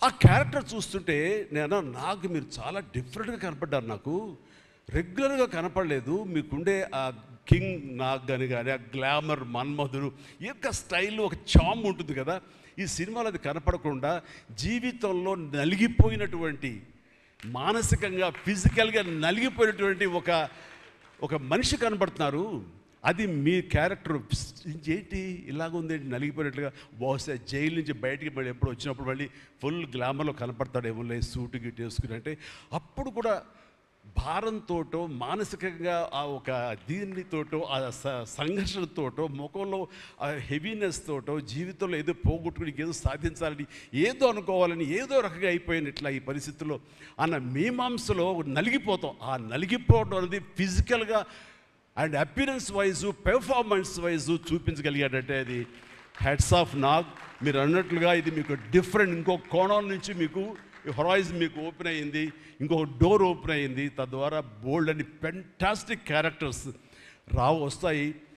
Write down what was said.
ఆ క్యారెక్టర్ చూస్తుంటే నాకు మీరు చాలా డిఫరెంట్గా కనపడ్డారు. నాకు రెగ్యులర్గా కనపడలేదు. మీకుండే ఆ కింగ్ నాగ్ కానీ ఆ గ్లామర్ మన్మధుడు యొక్క స్టైల్ ఒక చామ్ ఉంటుంది కదా. ఈ సినిమాలో అది కనపడకుండా జీవితంలో నలిగిపోయినటువంటి, మానసికంగా ఫిజికల్గా నలిగిపోయినటువంటి ఒక మనిషి కనబడుతున్నారు. అది మీ క్యారెక్టర్. ఏంటి ఇలాగుందేంటి నలిగిపోయినట్లుగా? బహుశా జైలు నుంచి బయటికి మళ్ళీ ఎప్పుడు వచ్చినప్పుడు మళ్ళీ ఫుల్ గ్లామర్లో కనపడతాడేమో సూటు గిట్టు వేసుకుని. అంటే అప్పుడు కూడా భారంతోటో, మానసికంగా ఆ ఒక దీనితోటో, ఆ సంఘర్షణతోటో, ముఖంలో ఆ హెవీనెస్ తోటో, జీవితంలో ఏదో పోగొట్టుకుని ఏదో సాధించాలని, ఏదో అనుకోవాలని, ఏదో రకంగా అయిపోయినట్లా ఈ పరిస్థితుల్లో అన్న మీమాంసలో నలిగిపోతాం. ఆ నలిగిపోవడం అనేది ఫిజికల్గా and appearance wise, performance wise చూపించగలిగాడంటే అది హ్యాట్స్ ఆఫ్ నాగ్. మీరు అన్నట్లుగా ఇది మీకు డిఫరెంట్, ఇంకో కోణం నుంచి మీకు హొరైజన్ మీకు ఓపెన్ అయ్యింది, ఇంకొక డోర్ ఓపెన్ అయ్యింది. తద్వారా బోల్డ్ అని ఫెంటాస్టిక్ క్యారెక్టర్స్ వస్తాయి.